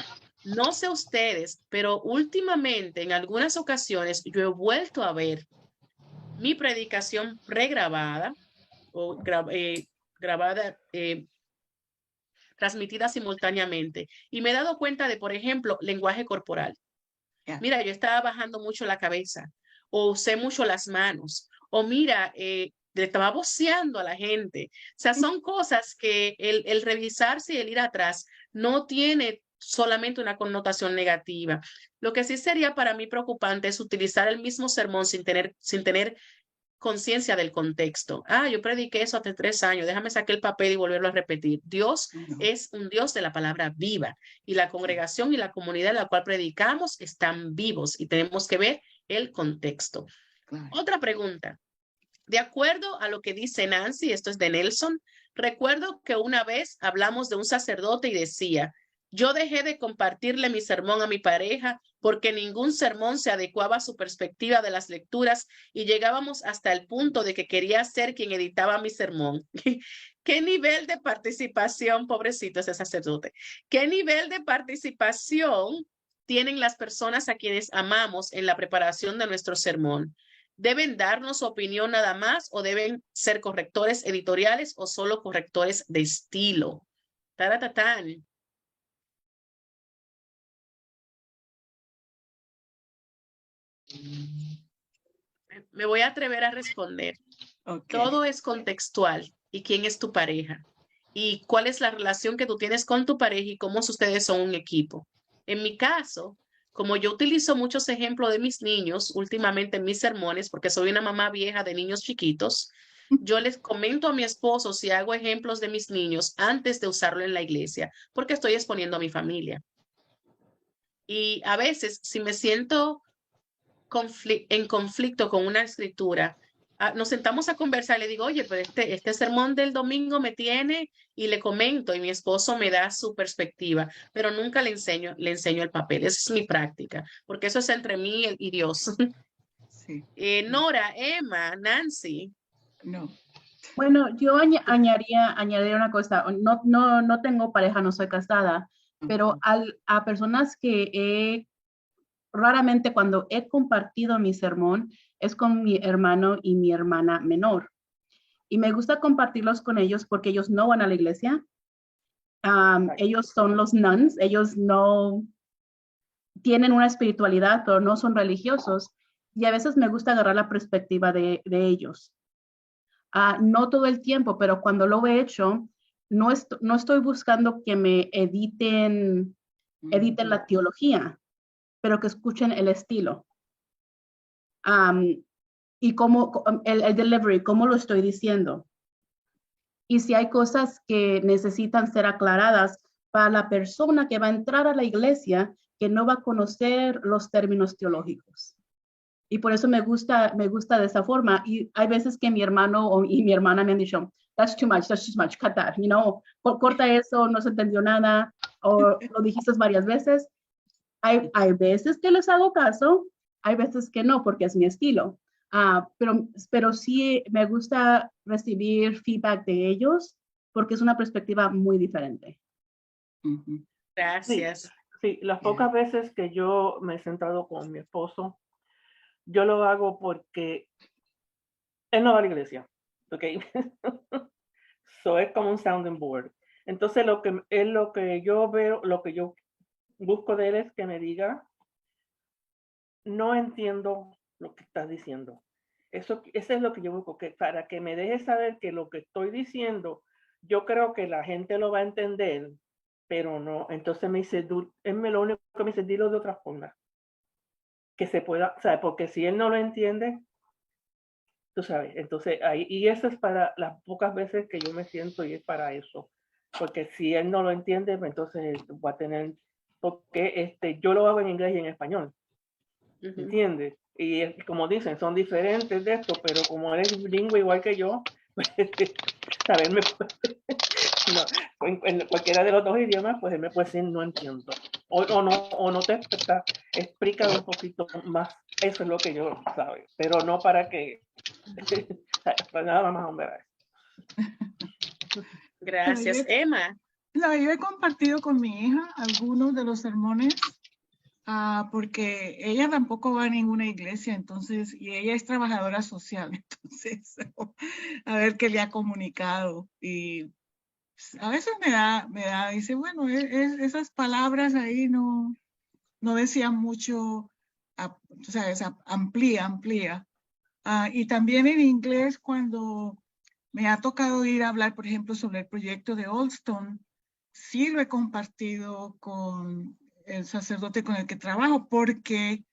No sé ustedes, pero últimamente en algunas ocasiones yo he vuelto a ver mi predicación pregrabada o transmitida simultáneamente y me he dado cuenta de, por ejemplo, lenguaje corporal. Mira, yo estaba bajando mucho la cabeza o usé mucho las manos o mira, le estaba voceando a la gente. O sea, son cosas que el revisarse y el ir atrás no tiene solamente una connotación negativa. Lo que sí sería para mí preocupante es utilizar el mismo sermón sin tener conciencia del contexto. Yo prediqué eso hace 3 años, déjame sacar el papel y volverlo a repetir. Dios es un Dios de la palabra viva y la congregación y la comunidad en la cual predicamos están vivos y tenemos que ver el contexto. Otra pregunta. De acuerdo a lo que dice Nancy, esto es de Nelson, recuerdo que una vez hablamos de un sacerdote y decía, yo dejé de compartirle mi sermón a mi pareja porque ningún sermón se adecuaba a su perspectiva de las lecturas y llegábamos hasta el punto de que quería ser quien editaba mi sermón. ¿Qué nivel de participación, pobrecito ese sacerdote, qué nivel de participación tienen las personas a quienes amamos en la preparación de nuestro sermón? ¿Deben darnos su opinión nada más o deben ser correctores editoriales o solo correctores de estilo? Taratatán. Me voy a atrever a responder. Todo es contextual. ¿Y quién es tu pareja? ¿Y cuál es la relación que tú tienes con tu pareja y cómo ustedes son un equipo? En mi caso, como yo utilizo muchos ejemplos de mis niños últimamente en mis sermones, porque soy una mamá vieja de niños chiquitos, yo les comento a mi esposo si hago ejemplos de mis niños antes de usarlo en la iglesia, porque estoy exponiendo a mi familia. Y a veces, si me siento en conflicto con una escritura, nos sentamos a conversar, le digo, oye, pero este sermón del domingo me tiene, y le comento y mi esposo me da su perspectiva, pero nunca le enseño el papel. Esa es mi práctica, porque eso es entre mí y Dios. Sí. Nora, Emma, Nancy. No. Bueno, yo añadiría una cosa. No tengo pareja, no soy casada, pero a personas que raramente cuando he compartido mi sermón es con mi hermano y mi hermana menor. Y me gusta compartirlos con ellos porque ellos no van a la iglesia. Ellos son los nuns, ellos no tienen una espiritualidad, pero no son religiosos. Y a veces me gusta agarrar la perspectiva de ellos. No todo el tiempo, pero cuando lo he hecho, no estoy buscando que me editen la teología, pero que escuchen el estilo. Y cómo el delivery, cómo lo estoy diciendo. Y si hay cosas que necesitan ser aclaradas para la persona que va a entrar a la iglesia, que no va a conocer los términos teológicos. Y por eso me gusta de esa forma. Y hay veces que mi hermano y mi hermana me han dicho, that's too much, cut that, you know, corta eso, no se entendió nada, o lo dijiste varias veces. Hay veces que les hago caso, hay veces que no, porque es mi estilo. Pero sí me gusta recibir feedback de ellos, porque es una perspectiva muy diferente. Gracias. Sí, las pocas veces que yo me he sentado con mi esposo, yo lo hago porque él no va a la iglesia, ¿ok? So es como un sounding board. Entonces lo que yo veo, lo que yo busco de él es que me diga, no entiendo lo que estás diciendo. Eso es lo que yo busco, que para que me deje saber que lo que estoy diciendo, yo creo que la gente lo va a entender, pero no. Entonces me dice, él lo único que me dice, dilo de otra forma. Que se pueda, o sea, porque si él no lo entiende, tú sabes, entonces ahí, y eso es para las pocas veces que yo me siento y es para eso. Porque si él no lo entiende, pues entonces va a tener, porque yo lo hago en inglés y en español. ¿Entiendes? Y como dicen, son diferentes de esto, pero como eres bilingüe igual que yo, pues, ¿sabes? En cualquiera de los dos idiomas, pues él me puede decir no entiendo. O no te explica un poquito más. Eso es lo que yo sabe, pero no para que pues nada más hombre. Gracias, Emma. Yo he compartido con mi hija algunos de los sermones porque ella tampoco va a ninguna iglesia, entonces, y ella es trabajadora social, entonces, a ver qué le ha comunicado. Y a veces dice, bueno, esas palabras ahí no decían mucho, tú sabes, amplía. Y también en inglés, cuando me ha tocado ir a hablar, por ejemplo, sobre el proyecto de Allston, sí lo he compartido con el sacerdote con el que trabajo, porque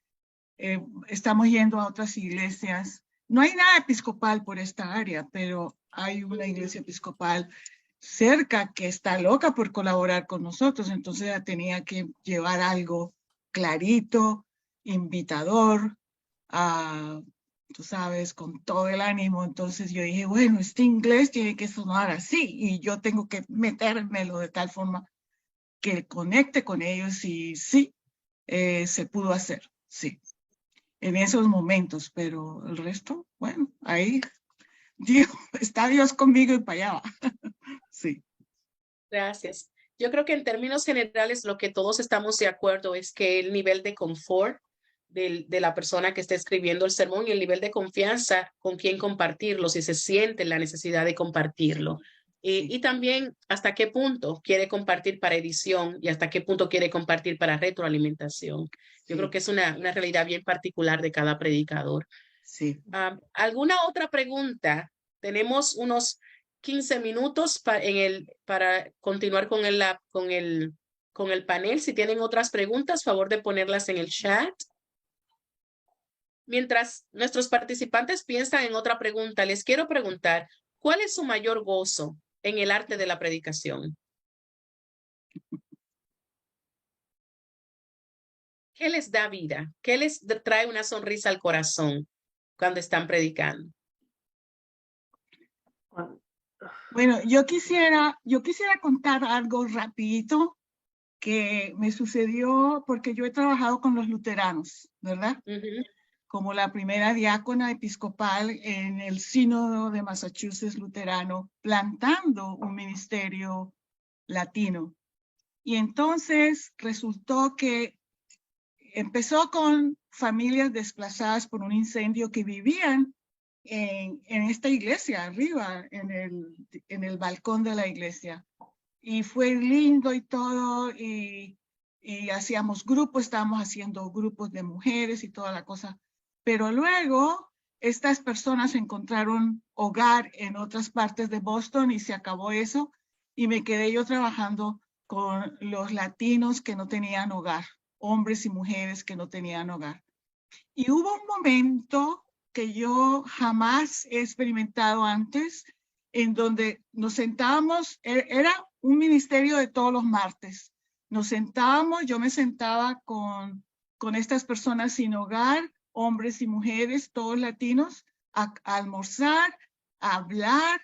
estamos yendo a otras iglesias. No hay nada episcopal por esta área, pero hay una iglesia episcopal cerca que está loca por colaborar con nosotros, entonces ella tenía que llevar algo clarito, invitador, tú sabes, con todo el ánimo. Entonces yo dije, bueno, este inglés tiene que sonar así y yo tengo que metérmelo de tal forma que conecte con ellos y sí, se pudo hacer, sí, en esos momentos, pero el resto, bueno, ahí está Dios conmigo y para allá va. Sí. Gracias. Yo creo que en términos generales lo que todos estamos de acuerdo es que el nivel de confort de la persona que está escribiendo el sermón y el nivel de confianza con quien compartirlo, si se siente la necesidad de compartirlo. Y también hasta qué punto quiere compartir para edición y hasta qué punto quiere compartir para retroalimentación. Yo creo que es una realidad bien particular de cada predicador. Sí. ¿Alguna otra pregunta? Tenemos unos 15 minutos para continuar con el panel. Si tienen otras preguntas, favor de ponerlas en el chat. Mientras nuestros participantes piensan en otra pregunta, les quiero preguntar, ¿cuál es su mayor gozo en el arte de la predicación? ¿Qué les da vida? ¿Qué les trae una sonrisa al corazón cuando están predicando? Bueno, yo quisiera contar algo rapidito que me sucedió porque yo he trabajado con los luteranos, ¿verdad? Como la primera diácona episcopal en el sínodo de Massachusetts luterano, plantando un ministerio latino. Y entonces resultó que empezó con familias desplazadas por un incendio que vivían en esta iglesia, arriba, en el balcón de la iglesia. Y fue lindo y todo, y hacíamos grupos, estábamos haciendo grupos de mujeres y toda la cosa. Pero luego estas personas encontraron hogar en otras partes de Boston y se acabó eso, y me quedé yo trabajando con los latinos que no tenían hogar, hombres y mujeres que no tenían hogar. Y hubo un momento que yo jamás he experimentado antes, en donde nos sentábamos, era un ministerio de todos los martes. Nos sentábamos, yo me sentaba con estas personas sin hogar, hombres y mujeres, todos latinos, a almorzar, a hablar,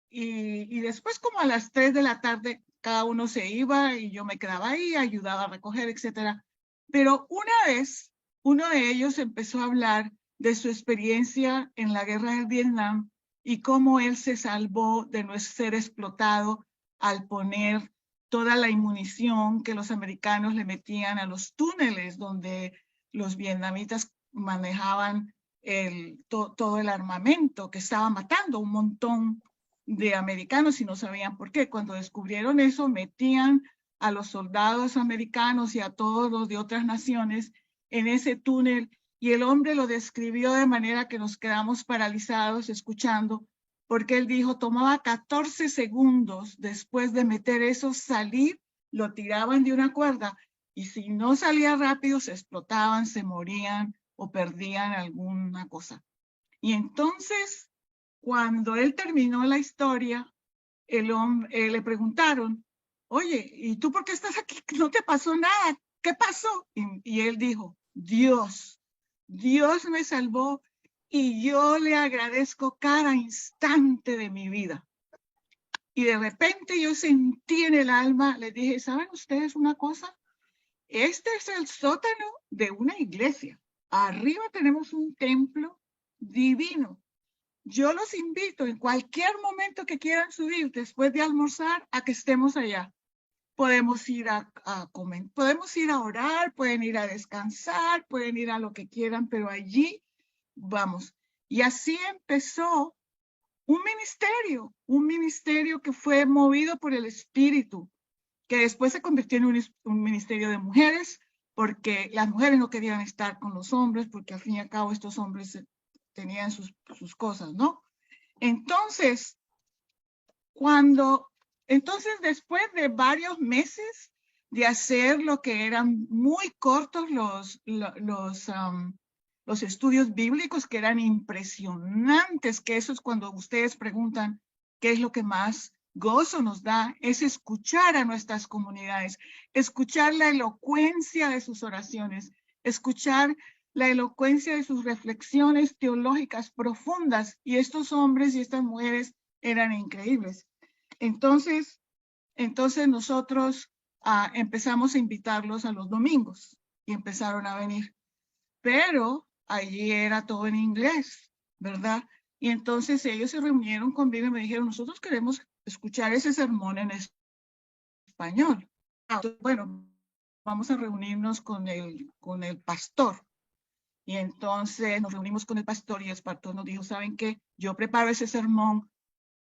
y después como a las 3 de la tarde cada uno se iba y yo me quedaba ahí, ayudaba a recoger, etcétera. Pero una vez uno de ellos empezó a hablar de su experiencia en la guerra del Vietnam y cómo él se salvó de no ser explotado al poner toda la munición que los americanos le metían a los túneles donde los vietnamitas manejaban todo el armamento, que estaba matando un montón de americanos y no sabían por qué. Cuando descubrieron eso, metían a los soldados americanos y a todos los de otras naciones en ese túnel, y el hombre lo describió de manera que nos quedamos paralizados escuchando, porque él dijo, tomaba 14 segundos después de meter eso, salir, lo tiraban de una cuerda, y si no salía rápido, se explotaban, se morían o perdían alguna cosa. Y entonces, cuando él terminó la historia, le preguntaron, oye, ¿y tú por qué estás aquí? No te pasó nada. ¿Qué pasó? Y él dijo, Dios me salvó y yo le agradezco cada instante de mi vida. Y de repente yo sentí en el alma, les dije, ¿saben ustedes una cosa? Este es el sótano de una iglesia. Arriba tenemos un templo divino. Yo los invito en cualquier momento que quieran subir después de almorzar a que estemos allá. Podemos ir a comer, podemos ir a orar, pueden ir a descansar, pueden ir a lo que quieran, pero allí vamos. Y así empezó un ministerio que fue movido por el Espíritu, que después se convirtió en un ministerio de mujeres, porque las mujeres no querían estar con los hombres, porque al fin y al cabo estos hombres tenían sus cosas, ¿no? Entonces, después de varios meses de hacer lo que eran muy cortos los estudios bíblicos, que eran impresionantes, que eso es cuando ustedes preguntan qué es lo que más gozo nos da, es escuchar a nuestras comunidades, escuchar la elocuencia de sus oraciones, escuchar la elocuencia de sus reflexiones teológicas profundas, y estos hombres y estas mujeres eran increíbles. Entonces nosotros empezamos a invitarlos a los domingos y empezaron a venir, pero allí era todo en inglés, ¿verdad? Y entonces ellos se reunieron conmigo y me dijeron, nosotros queremos escuchar ese sermón en español. Entonces, bueno, vamos a reunirnos con el pastor. Y entonces nos reunimos con el pastor y el pastor nos dijo, ¿saben qué? Yo preparo ese sermón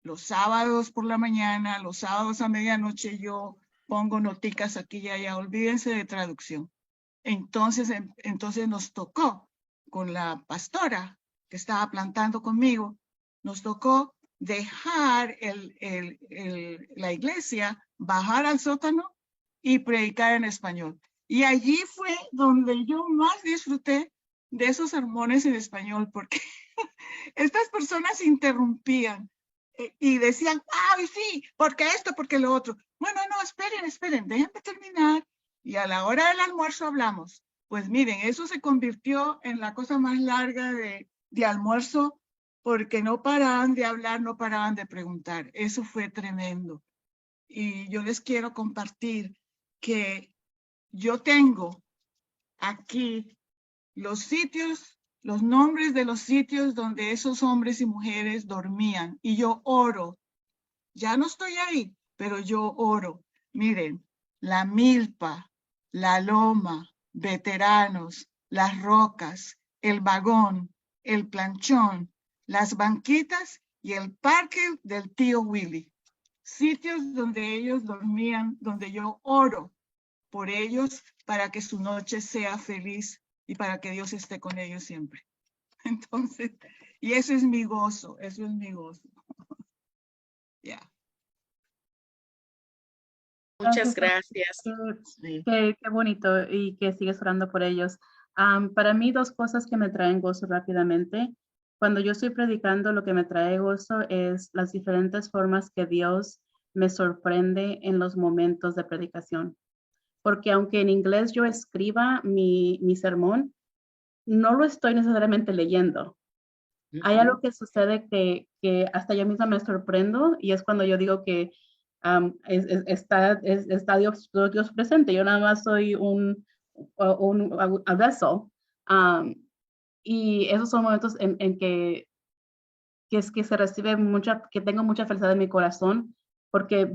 los sábados por la mañana, los sábados a medianoche yo pongo noticas aquí y allá, olvídense de traducción. Entonces nos tocó con la pastora que estaba plantando conmigo, nos tocó dejar la iglesia, bajar al sótano y predicar en español. Y allí fue donde yo más disfruté de esos sermones en español, porque estas personas interrumpían y decían, ay, sí, porque esto, porque lo otro. Bueno, no, esperen, déjenme terminar. Y a la hora del almuerzo hablamos. Pues miren, eso se convirtió en la cosa más larga de almuerzo, porque no paraban de hablar, no paraban de preguntar. Eso fue tremendo. Y yo les quiero compartir que yo tengo aquí los nombres de los sitios donde esos hombres y mujeres dormían. Y yo oro. Ya no estoy ahí, pero yo oro. Miren, La Milpa, La Loma, Veteranos, Las Rocas, El Vagón, El Planchón, Las Banquitas y el Parque del Tío Willy. Sitios donde ellos dormían, donde yo oro por ellos para que su noche sea feliz y para que Dios esté con ellos siempre. Entonces, y eso es mi gozo, eso es mi gozo. Ya. Muchas gracias. Sí. Qué bonito, y que sigues orando por ellos. Para mí, dos cosas que me traen gozo rápidamente. Cuando yo estoy predicando, lo que me trae gozo es las diferentes formas que Dios me sorprende en los momentos de predicación. Porque aunque en inglés yo escriba mi sermón, no lo estoy necesariamente leyendo. Hay algo que sucede que hasta yo misma me sorprendo y es cuando yo digo que está Dios presente. Yo nada más soy a vessel. Y esos son momentos en que se recibe que tengo mucha felicidad en mi corazón porque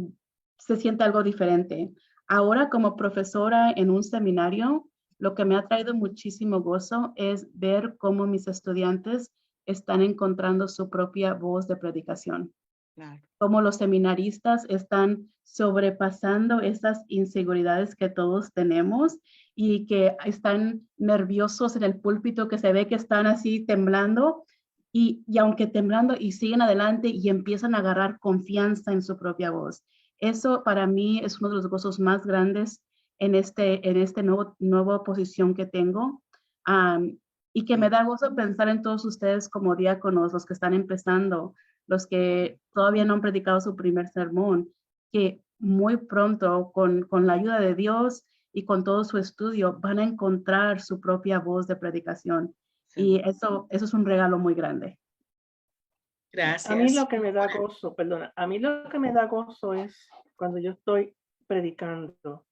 se siente algo diferente. Ahora como profesora en un seminario, lo que me ha traído muchísimo gozo es ver cómo mis estudiantes están encontrando su propia voz de predicación. Claro. Cómo los seminaristas están sobrepasando esas inseguridades que todos tenemos y que están nerviosos en el púlpito, que se ve que están así temblando y aunque temblando y siguen adelante y empiezan a agarrar confianza en su propia voz. Eso para mí es uno de los gozos más grandes en este nueva posición que tengo. Y que me da gozo pensar en todos ustedes como diáconos, los que están empezando, los que todavía no han predicado su primer sermón, que muy pronto con la ayuda de Dios y con todo su estudio van a encontrar su propia voz de predicación. Y eso es un regalo muy grande. Gracias. A mí lo que me da gozo, perdona, a mí lo que me da gozo es cuando yo estoy predicando,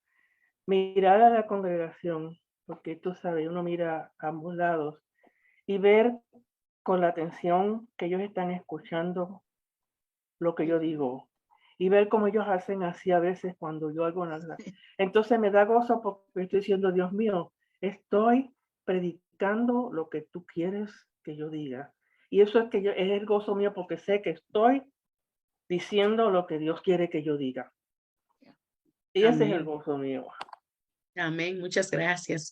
mirar a la congregación, porque tú sabes, uno mira a ambos lados y ver con la atención que ellos están escuchando lo que yo digo y ver cómo ellos hacen así a veces cuando yo hago nada. Entonces me da gozo porque estoy diciendo, Dios mío, estoy predicando lo que tú quieres que yo diga. Y eso es es el gozo mío porque sé que estoy diciendo lo que Dios quiere que yo diga. Y ese es el gozo mío. Amén, muchas gracias.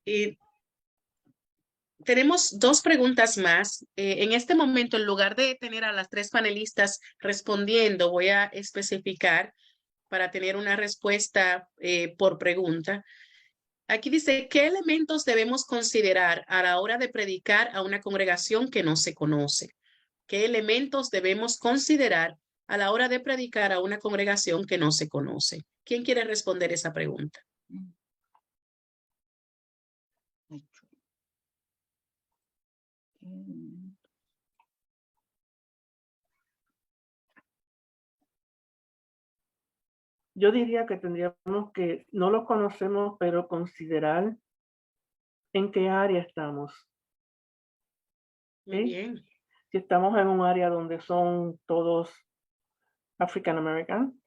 Y tenemos 2 preguntas más. En este momento, en lugar de tener a las 3 panelistas respondiendo, voy a especificar para tener una respuesta por pregunta. Aquí dice, ¿qué elementos debemos considerar a la hora de predicar a una congregación que no se conoce? ¿Qué elementos debemos considerar a la hora de predicar a una congregación que no se conoce? ¿Quién quiere responder esa pregunta? Yo diría que tendríamos que, no lo conocemos, pero considerar en qué área estamos. Muy bien. Si estamos en un área donde son todos African American,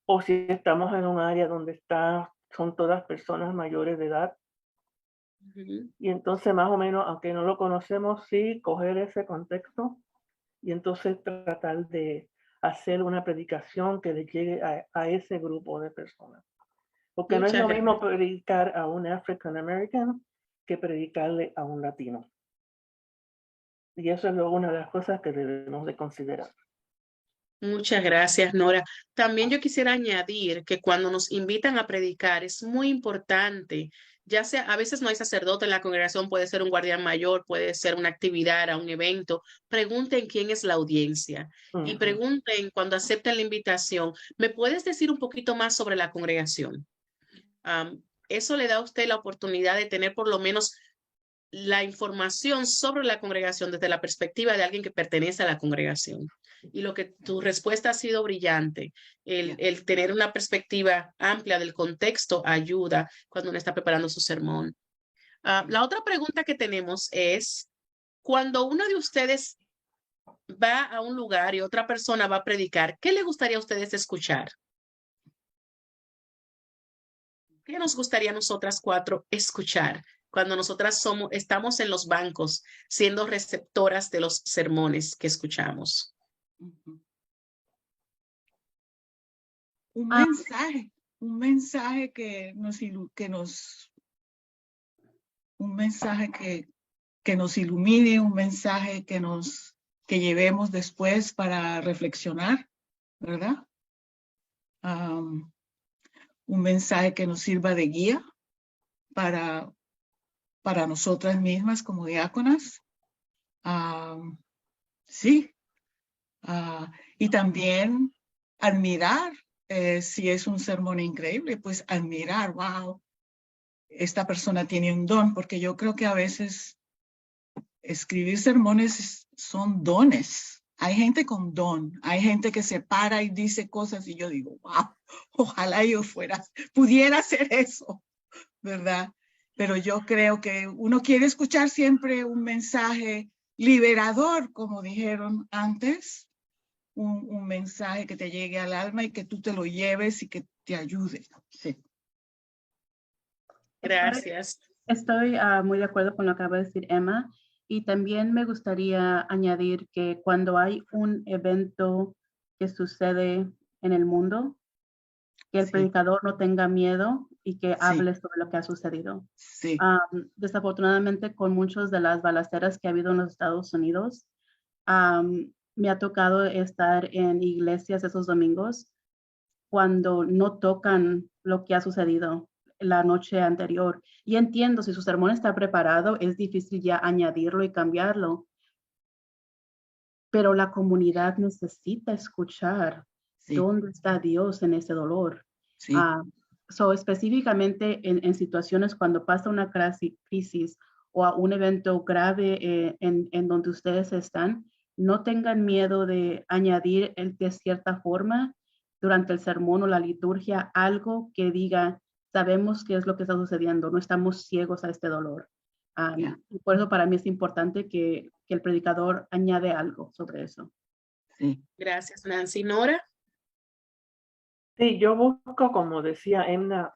o si estamos en un área donde son todas personas mayores de edad. Y entonces más o menos, aunque no lo conocemos, sí, coger ese contexto y entonces tratar de hacer una predicación que le llegue a ese grupo de personas. Porque no es lo mismo predicar a un African American que predicarle a un latino. Y eso es una de las cosas que debemos de considerar. Muchas gracias, Nora. También yo quisiera añadir que cuando nos invitan a predicar es muy importante, ya sea, a veces no hay sacerdote en la congregación, puede ser un guardián mayor, puede ser una actividad, a un evento. Pregunten quién es la audiencia y pregunten cuando acepten la invitación, ¿me puedes decir un poquito más sobre la congregación? Eso le da a usted la oportunidad de tener por lo menos la información sobre la congregación desde la perspectiva de alguien que pertenece a la congregación. Y lo que tu respuesta ha sido brillante. El tener una perspectiva amplia del contexto ayuda cuando uno está preparando su sermón. La otra pregunta que tenemos es, cuando uno de ustedes va a un lugar y otra persona va a predicar, ¿qué le gustaría a ustedes escuchar? ¿Qué nos gustaría a nosotras 4 escuchar cuando nosotras estamos en los bancos siendo receptoras de los sermones que escuchamos? Un mensaje que nos ilumine, un mensaje que llevemos después para reflexionar, ¿verdad? Un mensaje que nos sirva de guía para nosotras mismas como diáconas. Sí. Y también admirar, si es un sermón increíble, pues admirar, wow, esta persona tiene un don, porque yo creo que a veces escribir sermones son dones. Hay gente con don, hay gente que se para y dice cosas y yo digo, wow, ojalá yo pudiera hacer eso, ¿verdad? Pero yo creo que uno quiere escuchar siempre un mensaje liberador, como dijeron antes, un mensaje que te llegue al alma y que tú te lo lleves y que te ayude. Sí. Gracias. Estoy muy de acuerdo con lo que acaba de decir Emma, y también me gustaría añadir que cuando hay un evento que sucede en el mundo, que el Sí. predicador no tenga miedo y que Sí. hable sobre lo que ha sucedido. Sí. Desafortunadamente, con muchas de las balaceras que ha habido en los Estados Unidos, me ha tocado estar en iglesias esos domingos cuando no tocan lo que ha sucedido la noche anterior. Y entiendo, si su sermón está preparado, es difícil ya añadirlo y cambiarlo. Pero la comunidad necesita escuchar Sí. dónde está Dios en ese dolor. Sí. Específicamente en situaciones cuando pasa una crisis o a un evento grave en donde ustedes están, no tengan miedo de añadir de cierta forma durante el sermón o la liturgia algo que diga, sabemos qué es lo que está sucediendo, no estamos ciegos a este dolor. Y por eso para mí es importante que el predicador añade algo sobre eso. Sí. Gracias, Nancy. Nora. Sí, yo busco, como decía Emna,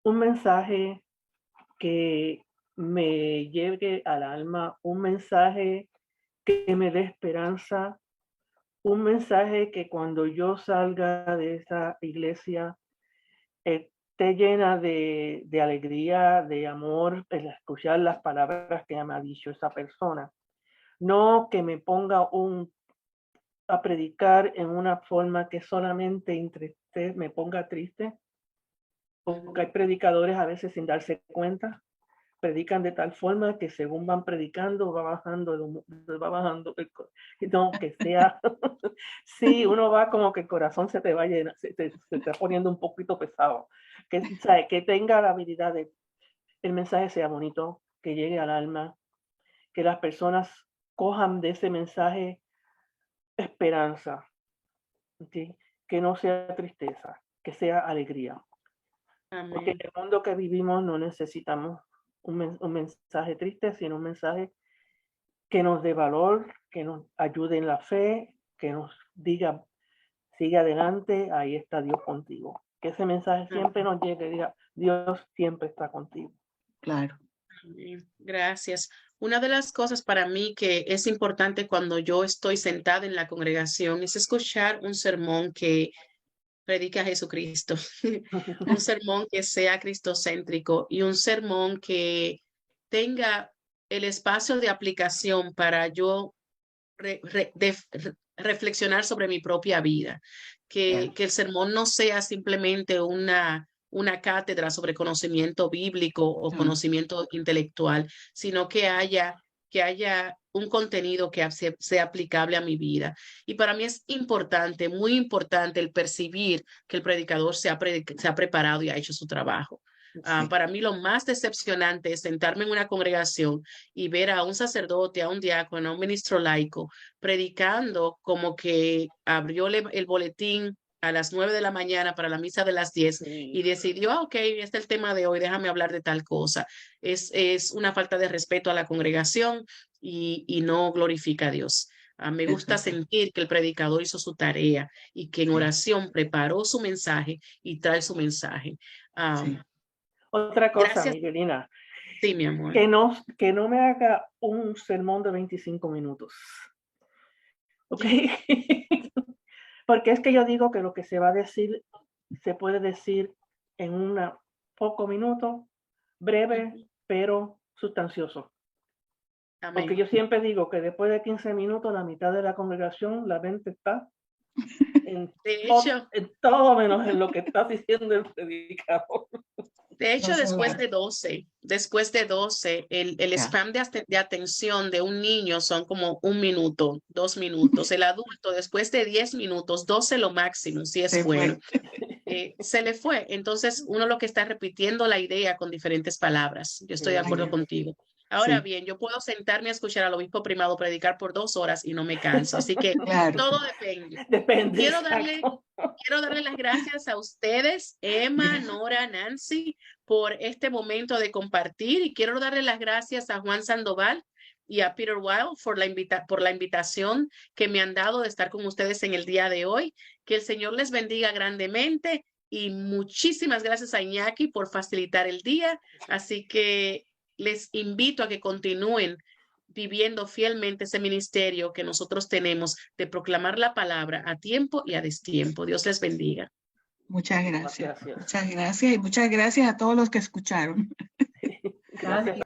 un mensaje que me llegue al alma, un mensaje que me dé esperanza, un mensaje que cuando yo salga de esa iglesia esté llena de alegría, de amor, el escuchar las palabras que me ha dicho esa persona. No que me ponga a predicar en una forma que solamente me ponga triste, porque hay predicadores a veces sin darse cuenta, predican de tal forma que según van predicando va bajando no, que sea, sí, uno va como que el corazón se te va llena, se está poniendo un poquito pesado, que tenga la habilidad de el mensaje sea bonito, que llegue al alma, que las personas cojan de ese mensaje esperanza, ¿sí? Que no sea tristeza, que sea alegría. Amén. Porque en el mundo que vivimos no necesitamos un mensaje triste, sino un mensaje que nos dé valor, que nos ayude en la fe, que nos diga, sigue adelante, ahí está Dios contigo. Que ese mensaje siempre nos llegue y diga, Dios siempre está contigo. Claro. Gracias. Una de las cosas para mí que es importante cuando yo estoy sentada en la congregación es escuchar un sermón que predique a Jesucristo, un sermón que sea cristocéntrico y un sermón que tenga el espacio de aplicación para yo reflexionar sobre mi propia vida, que el sermón no sea simplemente una cátedra sobre conocimiento bíblico o conocimiento intelectual, sino que haya un contenido que sea aplicable a mi vida. Y para mí es importante, muy importante, el percibir que el predicador se ha preparado y ha hecho su trabajo. Para mí lo más decepcionante es sentarme en una congregación y ver a un sacerdote, a un diácono, a un ministro laico predicando como que abrió el boletín a las 9 de la mañana para la misa de las 10 y decidió, ok, este es el tema de hoy, déjame hablar de tal cosa. Es una falta de respeto a la congregación y no glorifica a Dios. Me gusta sentir que el predicador hizo su tarea y que en oración preparó su mensaje y trae su mensaje. Otra cosa, Gracias. Miguelina. Sí, mi amor. Que no me haga un sermón de 25 minutos. ¿Ok? Porque es que yo digo que lo que se va a decir, se puede decir en poco minuto, breve, pero sustancioso. Amén. Porque yo siempre digo que después de 15 minutos, la mitad de la congregación, la mente está en todo menos en lo que está diciendo el predicador. De hecho, después de 12, el spam de atención de un niño son como 1 minuto, 2 minutos. El adulto, después de 10 minutos, 12 lo máximo, si es bueno. se le fue. Entonces, uno lo que está repitiendo la idea con diferentes palabras. Yo estoy de acuerdo contigo. Ahora Sí. bien, yo puedo sentarme a escuchar al obispo primado predicar por 2 horas y no me canso. Así que Claro. todo depende. Depende. Quiero exacto. darle las gracias a ustedes, Emma, Nora, Nancy, por este momento de compartir, y quiero darle las gracias a Juan Sandoval y a Peter Wild por la invitación que me han dado de estar con ustedes en el día de hoy. Que el Señor les bendiga grandemente, y muchísimas gracias a Iñaki por facilitar el día. Así que les invito a que continúen viviendo fielmente ese ministerio que nosotros tenemos de proclamar la palabra a tiempo y a destiempo. Dios les bendiga. Muchas gracias. Gracias. Muchas gracias y muchas gracias a todos los que escucharon. Gracias.